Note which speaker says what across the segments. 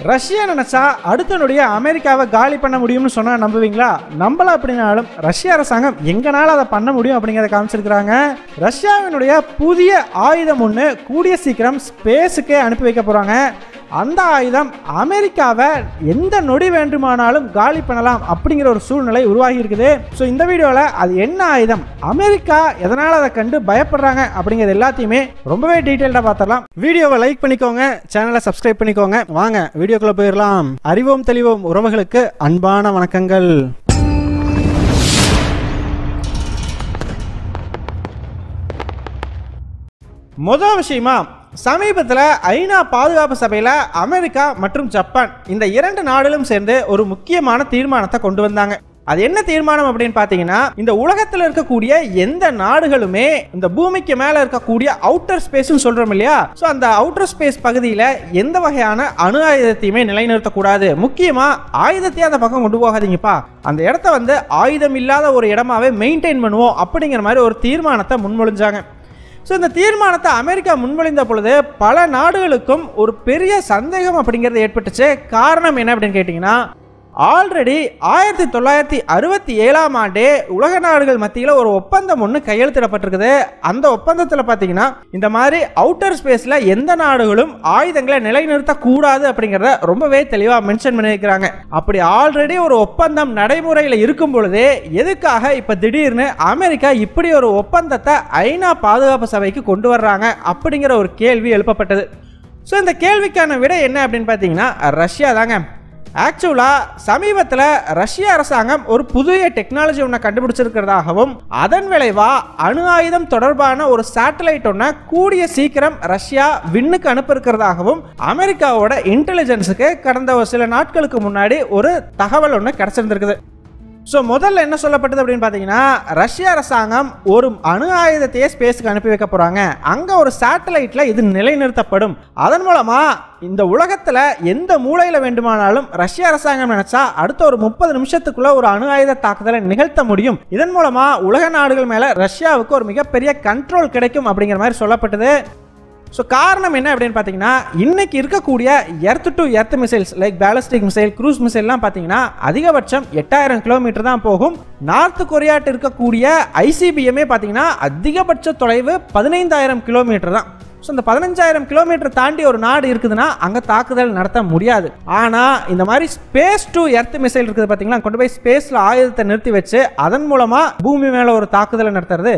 Speaker 1: Russia நினைச்சா அடுத்த நொடியே அமெரிக்காவை காலி பண்ண முடியும்னு சொன்னா நம்புவீங்களா? நம்பல அப்படின்னாலும் ரஷ்ய அரசாங்கம் எங்கனால அதை பண்ண முடியும் அப்படிங்கிறத காமிச்சிருக்கிறாங்க. ரஷ்யாவினுடைய புதிய ஆயுதம் ஒன்று கூடிய சீக்கிரம் ஸ்பேஸுக்கே அனுப்பி வைக்க போறாங்க. அந்த ஆயுதம் அமெரிக்காவை எந்த நொடி வேண்டுமானாலும் காலி பண்ணலாம் அப்படிங்கிற ஒரு சூழ்நிலை உருவாகி இருக்குது. ஸோ இந்த வீடியோவில் அது என்ன ஆயுதம், அமெரிக்கா எதனால் அதை கண்டு பயப்படுறாங்க அப்படிங்கிறது எல்லாத்தையுமே ரொம்பவே டீட்டெயில்டாக பார்த்துடலாம். வீடியோவை லைக் பண்ணிக்கோங்க, சேனலை சப்ஸ்கிரைப் பண்ணிக்கோங்க. வாங்க வீடியோக்குள்ள போயிடலாம். அறிவோம் தெளிவோம் உறவுகளுக்கு அன்பான வணக்கங்கள். முதல் விஷயமா, சமீபத்தில் ஐநா பாதுகாப்பு சபையில் அமெரிக்கா மற்றும் ஜப்பான் இந்த இரண்டு நாடுகளும் சேர்ந்து ஒரு முக்கியமான தீர்மானத்தை கொண்டு வந்தாங்க. அது என்ன தீர்மானம் அப்படின்னு பார்த்தீங்கன்னா, இந்த உலகத்தில் இருக்கக்கூடிய எந்த நாடுகளுமே இந்த பூமிக்கு மேலே இருக்கக்கூடிய அவுட்டர் ஸ்பேஸ்ன்னு சொல்றோம் இல்லையா, ஸோ அந்த அவுட்டர் ஸ்பேஸ் பகுதியில் எந்த வகையான அணு ஆயுதத்தையுமே நிலைநிறுத்தக்கூடாது. முக்கியமாக ஆயுதத்தையே அந்த பக்கம் கொண்டு போகாதீங்கப்பா, அந்த இடத்த ஆயுதம் இல்லாத ஒரு இடமாவே மெயின்டைன் பண்ணுவோம் அப்படிங்கிற மாதிரி ஒரு தீர்மானத்தை முன்மொழிஞ்சாங்க. ஸோ இந்த தீர்மானத்தை அமெரிக்கா முன்மொழிந்த பொழுது பல நாடுகளுக்கும் ஒரு பெரிய சந்தேகம் அப்படிங்கிறது ஏற்பட்டுச்சு. காரணம் என்ன அப்படின்னு கேட்டிங்கன்னா, ஆல்ரெடி 1967ஆம் ஆண்டே உலக நாடுகள் மத்தியில் ஒரு ஒப்பந்தம் ஒன்று கையெழுத்திடப்பட்டிருக்குது. அந்த ஒப்பந்தத்தில் பார்த்தீங்கன்னா இந்த மாதிரி அவுட்டர் ஸ்பேஸில் எந்த நாடுகளும் ஆயுதங்களை நிலைநிறுத்தக்கூடாது அப்படிங்கிறத ரொம்பவே தெளிவாக மென்ஷன் பண்ணியிருக்கிறாங்க. அப்படி ஆல்ரெடி ஒரு ஒப்பந்தம் நடைமுறையில் இருக்கும் பொழுதே எதுக்காக இப்போ திடீர்னு அமெரிக்கா இப்படி ஒரு ஒப்பந்தத்தை ஐநா பாதுகாப்பு சபைக்கு கொண்டு வர்றாங்க அப்படிங்கிற ஒரு கேள்வி எழுப்பப்பட்டது. ஸோ இந்த கேள்விக்கான விடை என்ன அப்படின்னு பார்த்தீங்கன்னா, ரஷ்யா தாங்க. ஆக்சுவலாக சமீபத்தில் ரஷ்ய அரசாங்கம் ஒரு புதிய டெக்னாலஜி ஒன்றை கண்டுபிடிச்சிருக்கிறதாகவும் அதன் விளைவாக அணு ஆயுதம் தொடர்பான ஒரு சேட்டலைட் ஒன்றை கூடிய சீக்கிரம் ரஷ்யா விண்ணுக்கு அனுப்பியிருக்கிறதாகவும் அமெரிக்காவோட இன்டெலிஜென்ஸுக்கு கடந்த ஒரு சில நாட்களுக்கு முன்னாடி ஒரு தகவல் ஒன்று கிடைச்சிருந்திருக்குது. ஸோ முதல்ல என்ன சொல்லப்பட்டது அப்படின்னு பார்த்தீங்கன்னா, ரஷ்ய அரசாங்கம் ஒரு அணு ஆயுதத்தையே ஸ்பேஸுக்கு அனுப்பி வைக்க போகிறாங்க. அங்கே ஒரு சேட்டலைட்டில் இது நிலைநிறுத்தப்படும். அதன் மூலமாக இந்த உலகத்தில் எந்த மூலையில் வேண்டுமானாலும் ரஷ்ய அரசாங்கம் நினைச்சா அடுத்த ஒரு 30 நிமிஷத்துக்குள்ள ஒரு அணு ஆயுத தாக்குதலை நிகழ்த்த முடியும். இதன் மூலமாக உலக நாடுகள் மேலே ரஷ்யாவுக்கு ஒரு மிகப்பெரிய கண்ட்ரோல் கிடைக்கும் அப்படிங்கிற மாதிரி சொல்லப்பட்டது. ஸோ காரணம் என்ன அப்படின்னு பார்த்தீங்கன்னா, இன்னைக்கு இருக்கக்கூடிய earth to earth missiles like ballistic missile, cruise மிசைல்லாம் பார்த்தீங்கன்னா அதிகபட்சம் 8000 கிலோமீட்டர் தான் போகும். நார்த் கொரியாட்டு இருக்கக்கூடிய ஐசிபிஎம்ஏ பார்த்தீங்கன்னா அதிகபட்ச தொலைவு 15000 கிலோமீட்டர் தான். ஸோ இந்த 15000 கிலோமீட்டர் தாண்டி ஒரு நாடு இருக்குதுன்னா அங்கே தாக்குதல் நடத்த முடியாது. ஆனால் இந்த மாதிரி ஸ்பேஸ் டு எர்த் மிசைல் இருக்குது பார்த்தீங்களா, கொண்டு போய் ஸ்பேஸில் ஆயுதத்தை நிறுத்தி வச்சு அதன் மூலமாக பூமி மேலே ஒரு தாக்குதலை நடத்துறது,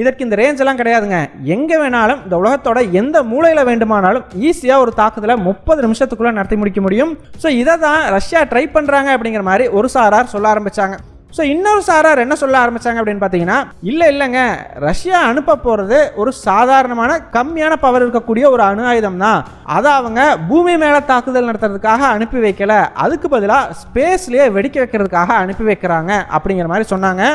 Speaker 1: இதற்கு இந்த ரேஞ்ச் எல்லாம் கிடையாதுங்க. எங்கே வேணாலும் இந்த உலகத்தோட எந்த மூலையில் வேண்டுமானாலும் ஈஸியாக ஒரு தாக்குதலை 30 நிமிஷத்துக்குள்ளே நடத்தி முடிக்க முடியும். ஸோ இதை தான் ரஷ்யா ட்ரை பண்ணுறாங்க அப்படிங்கிற மாதிரி ஒரு சாரார் சொல்ல ஆரம்பித்தாங்க. ஸோ இன்னொரு சாரார் என்ன சொல்ல ஆரம்பித்தாங்க அப்படின்னு பார்த்தீங்கன்னா, இல்லைங்க, ரஷ்யா அனுப்ப போகிறது ஒரு சாதாரணமான கம்மியான பவர் இருக்கக்கூடிய ஒரு அணு ஆயுதம் தான். அதை அவங்க பூமி மேலே தாக்குதல் நடத்துறதுக்காக அனுப்பி வைக்கல, அதுக்கு பதிலாக ஸ்பேஸ்லேயே வெடிக்க வைக்கிறதுக்காக அனுப்பி வைக்கிறாங்க அப்படிங்கிற மாதிரி சொன்னாங்க.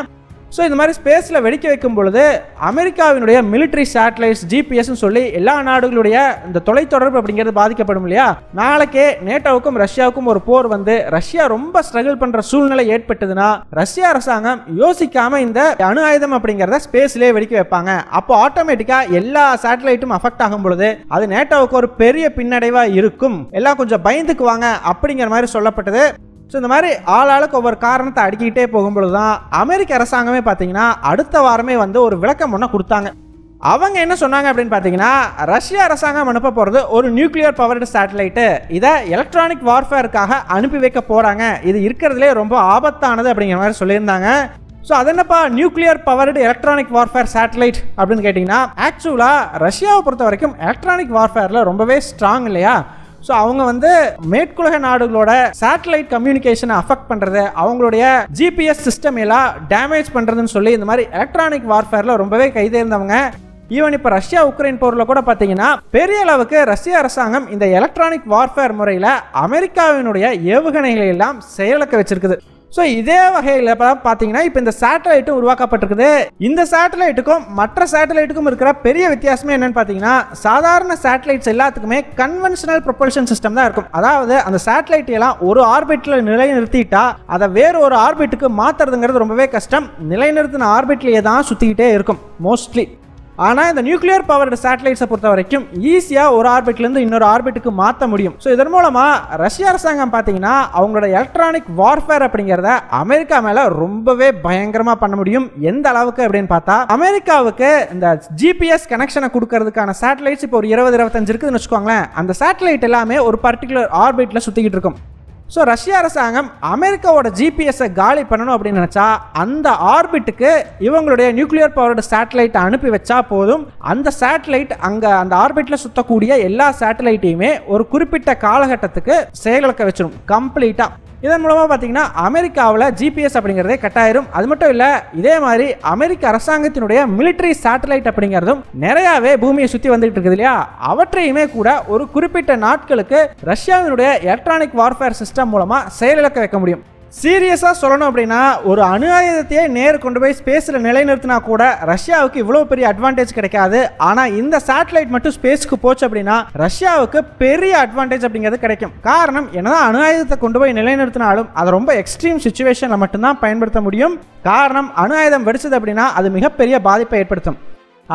Speaker 1: ஸோ இந்த மாதிரி ஸ்பேஸில் வெடிக்க வைக்கும் பொழுது அமெரிக்காவினுடைய மிலிட்ரி சேட்டலைட்ஸ், ஜிபிஎஸ்ன்னு சொல்லி எல்லா நாடுகளுடைய இந்த தொலைத்தொடர்பு அப்படிங்கிறது பாதிக்கப்படும் இல்லையா. நாளைக்கே நேட்டோவுக்கும் ரஷ்யாவுக்கும் ஒரு போர் வந்து ரஷ்யா ரொம்ப ஸ்ட்ரகிள் பண்ணுற சூழ்நிலை ஏற்பட்டதுன்னா ரஷ்ய அரசாங்கம் யோசிக்காம இந்த அணு ஆயுதம் அப்படிங்கிறத ஸ்பேஸ்லேயே வெடிக்க வைப்பாங்க. அப்போ ஆட்டோமேட்டிக்காக எல்லா சேட்டலைட்டும் அஃபெக்ட் ஆகும் பொழுது அது நேட்டோவுக்கு ஒரு பெரிய பின்னடைவாக இருக்கும், எல்லாம் கொஞ்சம் பயந்துக்குவாங்க அப்படிங்கிற மாதிரி சொல்லப்பட்டது. ஸோ இந்த மாதிரி ஆளாளுக்கு ஒவ்வொரு காரணத்தை அடுக்கிக்கிட்டே போகும்பொழுது தான் அமெரிக்க அரசாங்கமே பார்த்தீங்கன்னா அடுத்த வாரமே வந்து ஒரு விளக்கம் ஒன்று கொடுத்தாங்க. அவங்க என்ன சொன்னாங்க அப்படின்னு பார்த்தீங்கன்னா, ரஷ்ய அரசாங்கம் அனுப்ப போகிறது ஒரு நியூக்ளியர் பவர்டு சேட்டலைட்டு, இதை எலக்ட்ரானிக் வார்ஃபேருக்காக அனுப்பி வைக்க போகிறாங்க, இது இருக்கிறதுலே ரொம்ப ஆபத்தானது அப்படிங்கிற மாதிரி சொல்லியிருந்தாங்க. ஸோ அது என்னப்பா nuclear powered electronic warfare satellite அப்படின்னு கேட்டிங்கன்னா, ஆக்சுவலாக ரஷ்யாவை பொறுத்த வரைக்கும் எலக்ட்ரானிக் வார்ஃபேரில் ரொம்பவே ஸ்ட்ராங் இல்லையா. ஸோ அவங்க வந்து மேற்குலக நாடுகளோட சேட்டலைட் கம்யூனிகேஷனை அஃபெக்ட் பண்ணுறது, அவங்களுடைய ஜிபிஎஸ் சிஸ்டம் எல்லாம் டேமேஜ் பண்ணுறதுன்னு சொல்லி இந்த மாதிரி எலக்ட்ரானிக் வார்ஃபேரில் ரொம்பவே கைதேர்ந்தவங்க. ஈவன் இப்போ ரஷ்யா உக்ரைன் போரில் கூட பார்த்தீங்கன்னா பெரிய அளவுக்கு ரஷ்ய அரசாங்கம் இந்த எலக்ட்ரானிக் வார்ஃபேர் முறையில் அமெரிக்காவினுடைய ஏவுகணைகளை எல்லாம் செயலக்க வச்சிருக்குது. ஸோ இதே வகையில் பார்த்தீங்கன்னா இப்போ இந்த சேட்டலைட்டும் உருவாக்கப்பட்டிருக்குது. இந்த சேட்டலைட்டுக்கும் மற்ற சேட்டலைட்டுக்கும் இருக்கிற பெரிய வித்தியாசமே என்னன்னு பார்த்தீங்கன்னா, சாதாரண சேட்டலைட்ஸ் எல்லாத்துக்குமே கன்வென்ஷனல் ப்ரொபல்ஷன் சிஸ்டம் தான் இருக்கும். அதாவது அந்த சேட்டலைட் எல்லாம் ஒரு ஆர்பிட்டில் நிலைநிறுத்திட்டா அதை வேறு ஒரு ஆர்பிட்டுக்கு மாற்றுறதுங்கிறது ரொம்பவே கஷ்டம். நிலைநிறுத்தின ஆர்பிட்லேயே தான் சுற்றிக்கிட்டே இருக்கும் மோஸ்ட்லி. ஆனால் இந்த நியூக்ளியர் பவர்டு சேட்டலைட்ஸை பொறுத்த வரைக்கும் ஈஸியாக ஒரு ஆர்பிட்லேருந்து இன்னொரு ஆர்பிட்டுக்கு மாற்ற முடியும். ஸோ இதன் மூலமாக ரஷ்ய அரசாங்கம் பார்த்தீங்கன்னா அவங்களோட எலக்ட்ரானிக் வார்ஃபேர் அப்படிங்கிறத அமெரிக்கா மேலே ரொம்பவே பயங்கரமாக பண்ண முடியும். எந்த அளவுக்கு அப்படின்னு பார்த்தா, அமெரிக்காவுக்கு இந்த ஜிபிஎஸ் கனெக்ஷனை கொடுக்கறதுக்கான சேட்டலைட்ஸ் இப்போ ஒரு 20-25 இருக்குதுன்னு வச்சுக்கோங்களேன். அந்த சேட்டலைட் எல்லாமே ஒரு பர்டிகுலர் ஆர்பிட்டில் சுற்றிக்கிட்டு இருக்கும். ஸோ ரஷ்ய அரசாங்கம் அமெரிக்காவோட ஜிபிஎஸ்ஸை காலி பண்ணணும் அப்படின்னு நினச்சா அந்த ஆர்பிட்டுக்கு இவங்களுடைய நியூக்ளியர் பவர்டு சேட்டலைட்டை அனுப்பி வச்சா போதும். அந்த சேட்டலைட் அங்கே அந்த ஆர்பிட்டில் சுற்றக்கூடிய எல்லா சேட்டலைட்டையுமே ஒரு குறிப்பிட்ட காலகட்டத்துக்கு செயலிழக்க வச்சிடும் கம்ப்ளீட்டாக. இதன் மூலமாக பார்த்தீங்கன்னா அமெரிக்காவில் ஜிபிஎஸ் அப்படிங்கிறதே கட்டாயிரும். அது மட்டும் இல்லை, இதே மாதிரி அமெரிக்க அரசாங்கத்தினுடைய மிலிட்டரி சேட்டலைட் அப்படிங்கிறதும் நிறையாவே பூமியை சுற்றி வந்துட்டு இருக்குது இல்லையா, அவற்றையுமே கூட ஒரு குறிப்பிட்ட நாட்களுக்கு ரஷ்யாவினுடைய எலக்ட்ரானிக் வார்ஃபேர் சிஸ்டம் மூலமாக செயலிழக்க வைக்க முடியும். சீரியஸாக சொல்லணும் அப்படின்னா, ஒரு அணு ஆயுதத்தையே நேர் கொண்டு போய் ஸ்பேஸில் நிலைநிறுத்தினா கூட ரஷ்யாவுக்கு இவ்வளோ பெரிய அட்வான்டேஜ் கிடைக்காது. ஆனால் இந்த சேட்டலைட் மட்டும் ஸ்பேஸ்க்கு போச்சு அப்படின்னா ரஷ்யாவுக்கு பெரிய அட்வான்டேஜ் அப்படிங்கிறது கிடைக்கும். காரணம் என்னதான் அணு ஆயுதத்தை கொண்டு போய் நிலைநிறுத்தினாலும் அதை ரொம்ப எக்ஸ்ட்ரீம் சிச்சுவேஷனில் மட்டும்தான் பயன்படுத்த முடியும். காரணம், அணு ஆயுதம் வெடிச்சது அப்படின்னா அது மிகப்பெரிய பாதிப்பை ஏற்படுத்தும்.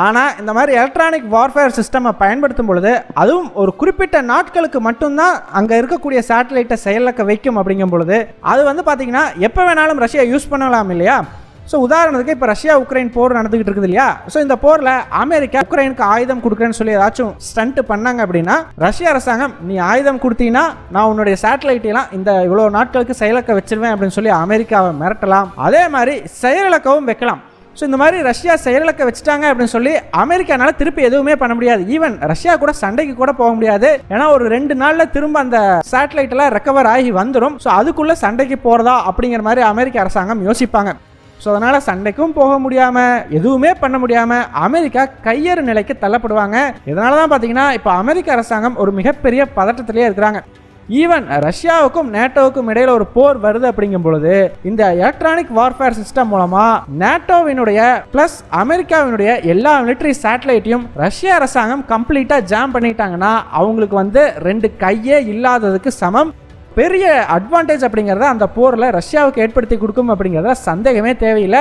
Speaker 1: ஆனால் இந்த மாதிரி எலக்ட்ரானிக் வார்ஃபேர் சிஸ்டமை பயன்படுத்தும் பொழுது அதுவும் ஒரு குறிப்பிட்ட நாட்களுக்கு மட்டும்தான் அங்கே இருக்கக்கூடிய சேட்டலைட்டை செயலிழக்க வைக்கும். அப்படிங்கும் பொழுது அது பார்த்தீங்கன்னா எப்போ வேணாலும் ரஷ்யா யூஸ் பண்ணலாம் இல்லையா. ஸோ உதாரணத்துக்கு இப்போ ரஷ்யா உக்ரைன் போர் நடந்துகிட்டு இருக்குது இல்லையா. ஸோ இந்த போரில் அமெரிக்கா உக்ரைனுக்கு ஆயுதம் கொடுக்குறேன்னு சொல்லி ஏதாச்சும் ஸ்டண்ட் பண்ணாங்க அப்படின்னா ரஷ்ய அரசாங்கம், நீ ஆயுதம் கொடுத்தீங்கன்னா நான் உன்னுடைய சேட்டலைட்டெல்லாம் இந்த இவ்வளோ நாட்களுக்கு செயலிழக்க வச்சிருவேன் அப்படின்னு சொல்லி அமெரிக்காவை மிரட்டலாம். அதே மாதிரி செயலிழக்கவும் வைக்கலாம். ஸோ இந்த மாதிரி ரஷ்யா செயலிழக்க வச்சுட்டாங்க அப்படின்னு சொல்லி அமெரிக்கானால திருப்பி எதுவுமே பண்ண முடியாது. ஈவன் ரஷ்யா கூட சண்டைக்கு கூட போக முடியாது. ஏன்னா ஒரு 2 நாளில் திரும்ப அந்த சேட்டலைட் எல்லாம் ரெக்கவர் ஆகி வந்துடும். ஸோ அதுக்குள்ள சண்டைக்கு போறதா அப்படிங்கிற மாதிரி அமெரிக்க அரசாங்கம் யோசிப்பாங்க. ஸோ அதனால சண்டைக்கும் போக முடியாம எதுவுமே பண்ண முடியாம அமெரிக்கா கையறு நிலைக்கு தள்ளப்படுவாங்க. இதனால தான் பார்த்தீங்கன்னா இப்போ அமெரிக்க அரசாங்கம் ஒரு மிகப்பெரிய பதட்டத்திலேயே இருக்கிறாங்க. ஈவன் ரஷ்யாவுக்கும் நேட்டோவுக்கும் இடையில ஒரு போர் வருது அப்படிங்கும் பொழுது இந்த எலக்ட்ரானிக் வார்ஃபேர் சிஸ்டம் மூலமா நேட்டோவினுடைய பிளஸ் அமெரிக்காவினுடைய எல்லா மிலிட்டரி சேட்டலைட்டையும் ரஷ்ய அரசாங்கம் கம்ப்ளீட்டா ஜாம் பண்ணிட்டாங்கன்னா அவங்களுக்கு 2 கையே இல்லாததுக்கு சமம். பெரிய அட்வான்டேஜ் அப்படிங்கிறத அந்த போரில் ரஷ்யாவுக்கு ஏற்படுத்தி கொடுக்கும் அப்படிங்கிறத சந்தேகமே தேவையில்லை.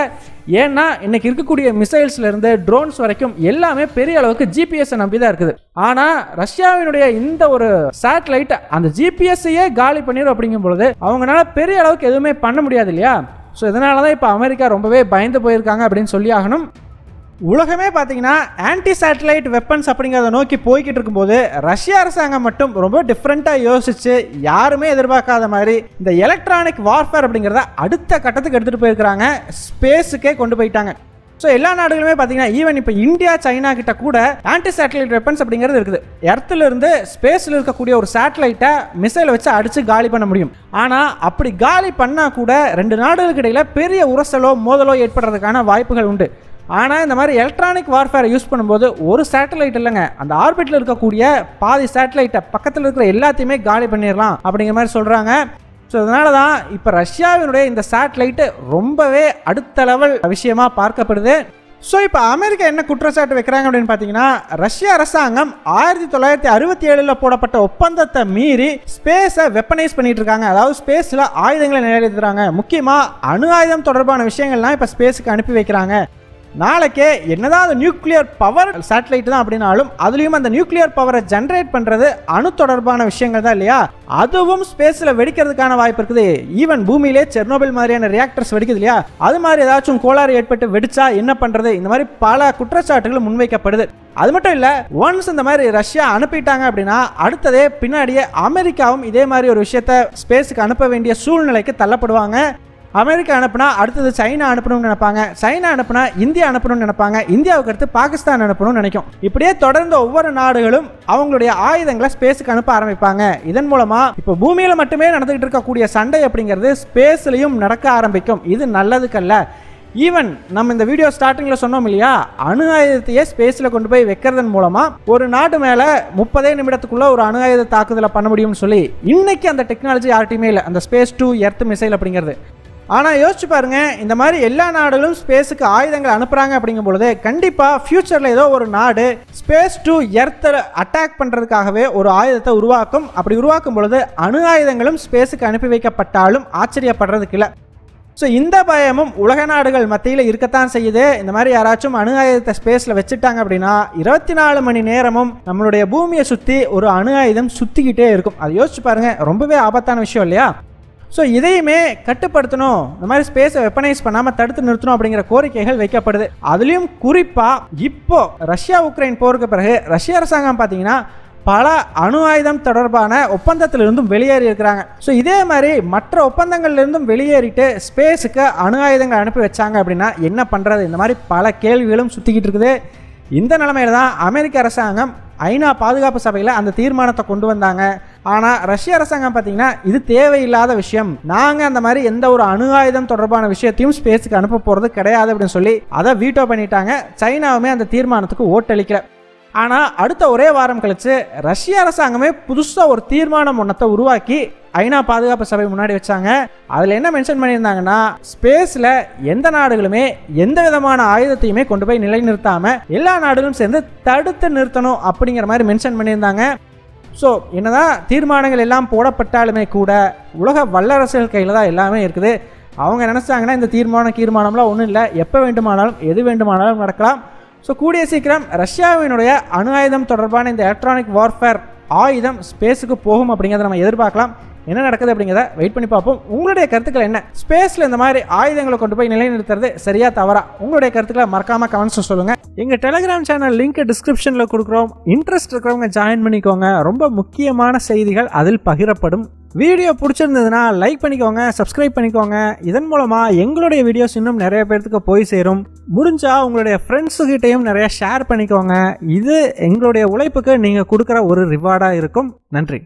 Speaker 1: ஏன்னா இன்னைக்கு இருக்கக்கூடிய மிசைல்ஸ்லேருந்து ட்ரோன்ஸ் வரைக்கும் எல்லாமே பெரிய அளவுக்கு ஜிபிஎஸ் நம்பி தான் இருக்குது. ஆனால் ரஷ்யாவினுடைய இந்த ஒரு சேட்டலைட் அந்த ஜிபிஎஸ்ஸையே காலி பண்ணிடும் அப்படிங்கும் பொழுது அவங்களால பெரிய அளவுக்கு எதுவுமே பண்ண முடியாது இல்லையா. ஸோ இதனால தான் இப்போ அமெரிக்கா ரொம்பவே பயந்து போயிருக்காங்க அப்படின்னு சொல்லி ஆகணும். உலகமே பார்த்தீங்கன்னா ஆன்டி சேட்டலைட் வெப்பன்ஸ் அப்படிங்கிறத நோக்கி போய்கிட்டு இருக்கும்போது ரஷ்ய அரசாங்கம் மட்டும் ரொம்ப டிஃப்ரெண்ட்டாக யோசிச்சு யாருமே எதிர்பார்க்காத மாதிரி இந்த எலக்ட்ரானிக் வார்ஃபேர் அப்படிங்கிறத அடுத்த கட்டத்துக்கு எடுத்துகிட்டு போயிருக்கிறாங்க. ஸ்பேஸுக்கே கொண்டு போயிட்டாங்க. ஸோ எல்லா நாடுகளுமே பார்த்தீங்கன்னா ஈவன் இப்போ இந்தியா சைனா கிட்ட கூட ஆன்டி சேட்டலைட் வெப்பன்ஸ் அப்படிங்கிறது இருக்குது. எர்த்தில் இருந்து ஸ்பேஸில் இருக்கக்கூடிய ஒரு சேட்டலைட்டை மிசைலை வச்சு அடித்து காலி பண்ண முடியும். ஆனால் அப்படி காலி பண்ணால் கூட 2 நாடுகளுக்கு இடையில் பெரிய உரசலோ மோதலோ ஏற்படுறதுக்கான வாய்ப்புகள் உண்டு. ஆனால் இந்த மாதிரி எலக்ட்ரானிக் வார்ஃபேரை யூஸ் பண்ணும்போது ஒரு சேட்டலைட் இல்லைங்க, அந்த ஆர்பிட்டில் இருக்கக்கூடிய பாதி சேட்டலைட்டை பக்கத்தில் இருக்கிற எல்லாத்தையுமே காலி பண்ணிடலாம் அப்படிங்கிற மாதிரி சொல்கிறாங்க. ஸோ அதனால தான் இப்போ ரஷ்யாவினுடைய இந்த சேட்டலைட்டு ரொம்பவே அடுத்த லெவல் விஷயமா பார்க்கப்படுது. ஸோ இப்போ அமெரிக்கா என்ன குற்றச்சாட்டு வைக்கிறாங்க அப்படின்னு பார்த்தீங்கன்னா, ரஷ்ய அரசாங்கம் 1967 போடப்பட்ட ஒப்பந்தத்தை மீறி ஸ்பேஸை வெப்பனைஸ் பண்ணிட்டு இருக்காங்க. அதாவது ஸ்பேஸில் ஆயுதங்களை நிலைநிறுத்துறாங்க. முக்கியமாக அணு ஆயுதம் தொடர்பான விஷயங்கள்லாம் இப்போ ஸ்பேஸுக்கு அனுப்பி வைக்கிறாங்க. நாளைக்கே என்னதான் அது நியூக்ளியர் பவர் சேட்டலைட் தான் அப்படின்னாலும் அதுலேயும் அந்த நியூக்ளியர் பவரை ஜென்ரேட் பண்ணுறது அணு தொடர்பான விஷயங்கள் தான் இல்லையா. அதுவும் ஸ்பேஸில் வெடிக்கிறதுக்கான வாய்ப்பு இருக்குது. ஈவன் பூமியிலே செர்னோபில் மாதிரியான ரியாக்டர்ஸ் வெடிக்குது இல்லையா, அது மாதிரி ஏதாச்சும் கோளாறு ஏற்பட்டு வெடிச்சா என்ன பண்ணுறது, இந்த மாதிரி பல குற்றச்சாட்டுகள் முன்வைக்கப்படுது. அது மட்டும் இல்லை, ஒன்ஸ் இந்த மாதிரி ரஷ்யா அனுப்பிட்டாங்க அப்படின்னா அடுத்ததே பின்னாடியே அமெரிக்காவும் இதே மாதிரி ஒரு விஷயத்த ஸ்பேஸுக்கு அனுப்ப வேண்டிய சூழ்நிலைக்கு தள்ளப்படுவாங்க. அமெரிக்கா அனுப்புனா அடுத்தது சைனா அனுப்பணும்னு நினைப்பாங்க, சைனா அனுப்புனா இந்தியா அனுப்பணும்னு நினைப்பாங்க, இந்தியாவுக்கு அடுத்து பாகிஸ்தான் அனுப்பணும்னு நினைக்கும். இப்படியே தொடர்ந்து ஒவ்வொரு நாடுகளும் அவங்களுடைய ஆயுதங்களை ஸ்பேஸுக்கு அனுப்ப ஆரம்பிப்பாங்க. இதன் மூலமா இப்போ பூமியில மட்டுமே நடந்துகிட்டு இருக்கக்கூடிய சண்டை அப்படிங்கிறது ஸ்பேஸ்லயும் நடக்க ஆரம்பிக்கும். இது நல்லதுக்கல்ல. ஈவன் நம்ம இந்த வீடியோ ஸ்டார்டிங்ல சொன்னோம் இல்லையா, அணு ஆயுதத்தையே ஸ்பேஸ்ல கொண்டு போய் வைக்கிறதன் மூலமா ஒரு நாடு மேல 30 நிமிடத்துக்குள்ள ஒரு அணு ஆயுத தாக்குதலை பண்ண முடியும்னு சொல்லி இன்னைக்கு அந்த டெக்னாலஜி யார்ட்டையுமே இல்லை, அந்த ஸ்பேஸ் டு எர்த் மிசைல் அப்படிங்கிறது. ஆனால் யோசிச்சு பாருங்க, இந்த மாதிரி எல்லா நாடுகளும் ஸ்பேஸுக்கு ஆயுதங்கள் அனுப்புறாங்க அப்படிங்கும் பொழுது கண்டிப்பாக ஃபியூச்சரில் ஏதோ ஒரு நாடு ஸ்பேஸ் டு எர்த்தை அட்டாக் பண்ணுறதுக்காகவே ஒரு ஆயுதத்தை உருவாக்கும். அப்படி உருவாக்கும் பொழுது அணு ஆயுதங்களும் ஸ்பேஸுக்கு அனுப்பி வைக்கப்பட்டாலும் ஆச்சரியப்படுறதுக்கு இல்லை. ஸோ இந்த பயமும் உலக நாடுகள் மத்தியில் இருக்கத்தான் செய்யுது. இந்த மாதிரி யாராச்சும் அணு ஆயுதத்தை ஸ்பேஸில் வச்சுட்டாங்க அப்படின்னா 24 மணி நேரமும் நம்மளுடைய பூமியை சுற்றி ஒரு அணு ஆயுதம் சுற்றிக்கிட்டே இருக்கும். அதை யோசிச்சு பாருங்க, ரொம்பவே ஆபத்தான விஷயம் இல்லையா? ஸோ இதையுமே கட்டுப்படுத்தணும், இந்த மாதிரி ஸ்பேஸை வெப்பனைஸ் பண்ணாமல் தடுத்து நிறுத்தணும் அப்படிங்கிற கோரிக்கைகள் வைக்கப்படுது. அதுலேயும் குறிப்பாக இப்போ ரஷ்யா உக்ரைன் போருக்கு பிறகு ரஷ்ய அரசாங்கம் பார்த்தீங்கன்னா பல அணு ஆயுதம் தொடர்பான ஒப்பந்தத்திலிருந்தும் வெளியேறி இருக்கிறாங்க. ஸோ இதே மாதிரி மற்ற ஒப்பந்தங்கள்லேருந்தும் வெளியேறிட்டு ஸ்பேஸுக்கு அணு ஆயுதங்கள் அனுப்பி வச்சாங்க அப்படின்னா என்ன பண்ணுறது? இந்த மாதிரி பல கேள்விகளும் சுற்றிக்கிட்டு இருக்குது. இந்த நிலைமையில தான் அமெரிக்க அரசாங்கம் ஐநா பாதுகாப்பு சபையில் அந்த தீர்மானத்தை கொண்டு வந்தாங்க. ஆனால் ரஷ்ய அரசாங்கம் பார்த்தீங்கன்னா இது தேவையில்லாத விஷயம், நாங்கள் அந்த மாதிரி எந்த ஒரு அணு ஆயுதம் தொடர்பான விஷயத்தையும் ஸ்பேஸுக்கு அனுப்ப போகிறது கிடையாது அப்படின்னு சொல்லி அதை வீட்டோ பண்ணிட்டாங்க. சைனாவுமே அந்த தீர்மானத்துக்கு ஓட்டளிக்கல. ஆனால் அடுத்த ஒரே வாரம் கழிச்சு ரஷ்ய அரசாங்கமே புதுசாக ஒரு தீர்மானம் ஒன்றத்தை உருவாக்கி ஐநா பாதுகாப்பு சபை முன்னாடி வச்சாங்க. அதில் என்ன மென்ஷன் பண்ணியிருந்தாங்கன்னா, ஸ்பேஸில் எந்த நாடுகளுமே எந்த விதமான ஆயுதத்தையுமே கொண்டு போய் நிலைநிறுத்தாமல் எல்லா நாடுகளும் சேர்ந்து தடுத்து நிறுத்தணும் அப்படிங்கிற மாதிரி மென்ஷன் பண்ணியிருந்தாங்க. ஸோ என்னதான் தீர்மானங்கள் எல்லாம் போடப்பட்டாலுமே கூட உலக வல்லரசுகள் கையில் தான் எல்லாமே இருக்குது. அவங்க நினச்சாங்கன்னா இந்த தீர்மானம்லாம் ஒன்றும் இல்லை, எப்போ வேண்டுமானாலும் எது வேண்டுமானாலும் நடக்கலாம். ஸோ கூடிய சீக்கிரம் ரஷ்யாவினுடைய அணு ஆயுதம் தொடர்பான இந்த எலக்ட்ரானிக் வார்ஃபேர் ஆயுதம் ஸ்பேஸுக்கு போகும் அப்படிங்கிறத நம்ம எதிர்பார்க்கலாம். என்ன நடக்குது அப்படிங்கிறத வெயிட் பண்ணி பார்ப்போம். உங்களுடைய கருத்துக்கள் என்ன? ஸ்பேஸில் இந்த மாதிரி ஆயுதங்களை கொண்டு போய் நிலைநிறுத்துறது சரியா தவறா? உங்களுடைய கருத்துக்களை மறக்காம கமெண்ட்ஸ் சொல்லுங்க. எங்க டெலிகிராம் சேனல் லிங்க் டிஸ்கிரிப்ஷன்ல கொடுக்குறோம். இன்ட்ரெஸ்ட் இருக்கிறவங்க ஜாயின் பண்ணிக்கோங்க. ரொம்ப முக்கியமான செய்திகள் அதில் பகிரப்படும். வீடியோ பிடிச்சிருந்ததுன்னா லைக் பண்ணிக்கோங்க, சப்ஸ்கிரைப் பண்ணிக்கோங்க. இதன் மூலமா எங்களுடைய வீடியோஸ் இன்னும் நிறைய பேருக்கு போய் சேரும். முடிஞ்சா உங்களுடைய ஃப்ரெண்ட்ஸுகிட்டையும் நிறைய ஷேர் பண்ணிக்கோங்க. இது எங்களுடைய உழைப்புக்கு நீங்க கொடுக்குற ஒரு ரிவார்டா இருக்கும். நன்றி.